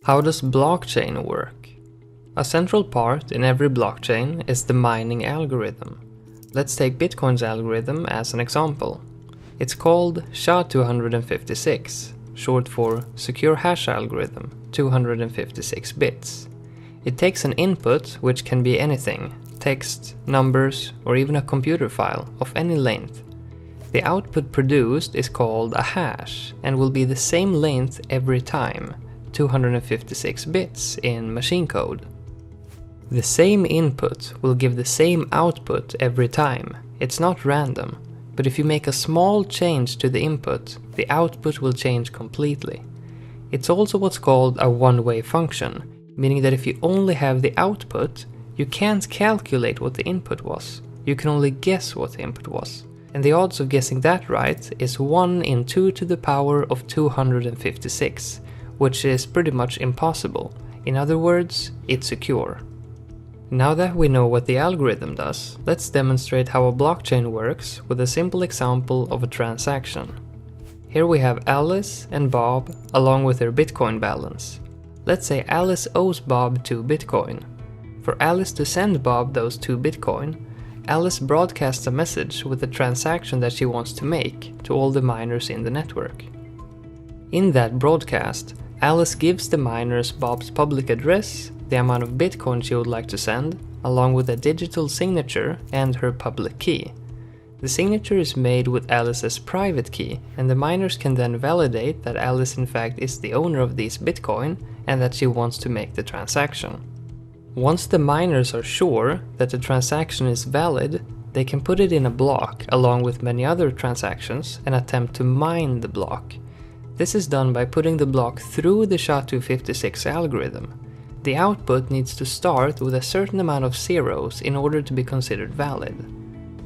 How does blockchain work? A central part in every blockchain is the mining algorithm. Let's take Bitcoin's algorithm as an example. It's called SHA-256, short for Secure Hash Algorithm, 256 bits. It takes an input, which can be anything, text, numbers, or even a computer file of any length. The output produced is called a hash and will be the same length every time, 256 bits in machine code. The same input will give the same output every time. It's not random, but if you make a small change to the input, the output will change completely. It's also what's called a one-way function, meaning that if you only have the output, you can't calculate what the input was. You can only guess what the input was. And the odds of guessing that right is 1 in 10 to the power of 256, which is pretty much impossible. In other words, it's secure. Now that we know what the algorithm does, let's demonstrate how a blockchain works with a simple example of a transaction. Here we have Alice and Bob along with their Bitcoin balance. Let's say Alice owes Bob 2 Bitcoin. For Alice to send Bob those 2 Bitcoin, Alice broadcasts a message with the transaction that she wants to make to all the miners in the network. In that broadcast, Alice gives the miners Bob's public address, the amount of Bitcoin she would like to send, along with a digital signature and her public key. The signature is made with Alice's private key, and the miners can then validate that Alice in fact is the owner of these Bitcoin and that she wants to make the transaction. Once the miners are sure that the transaction is valid, they can put it in a block along with many other transactions and attempt to mine the block. This is done by putting the block through the SHA-256 algorithm. The output needs to start with a certain amount of zeros in order to be considered valid.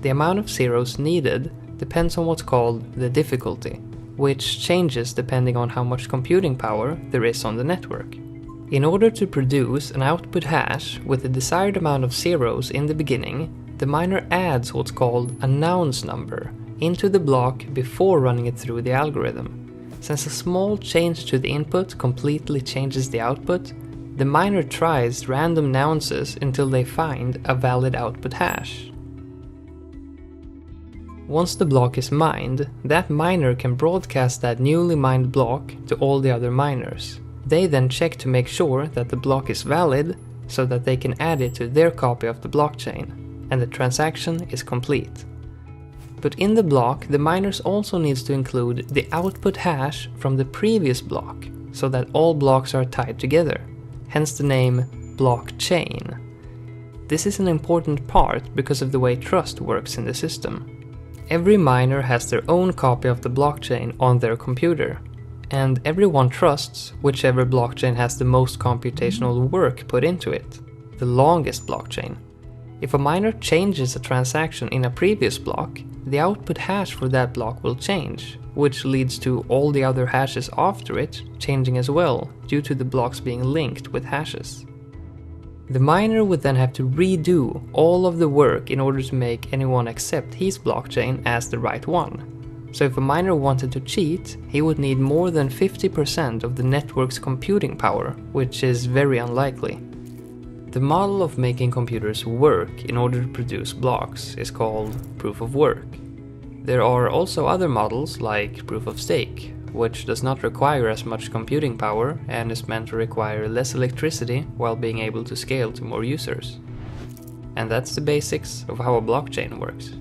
The amount of zeros needed depends on what's called the difficulty, which changes depending on how much computing power there is on the network. In order to produce an output hash with the desired amount of zeros in the beginning, the miner adds what's called a nonce number into the block before running it through the algorithm. Since a small change to the input completely changes the output, the miner tries random nonces until they find a valid output hash. Once the block is mined, that miner can broadcast that newly mined block to all the other miners. They then check to make sure that the block is valid so that they can add it to their copy of the blockchain, and the transaction is complete. But in the block, the miners also needs to include the output hash from the previous block, so that all blocks are tied together, hence the name blockchain. This is an important part because of the way trust works in the system. Every miner has their own copy of the blockchain on their computer, and everyone trusts whichever blockchain has the most computational work put into it, the longest blockchain. If a miner changes a transaction in a previous block, the output hash for that block will change, which leads to all the other hashes after it changing as well, due to the blocks being linked with hashes. The miner would then have to redo all of the work in order to make anyone accept his blockchain as the right one. So if a miner wanted to cheat, he would need more than 50% of the network's computing power, which is very unlikely. The model of making computers work in order to produce blocks is called proof of work. There are also other models like proof of stake, which does not require as much computing power and is meant to require less electricity while being able to scale to more users. And that's the basics of how a blockchain works.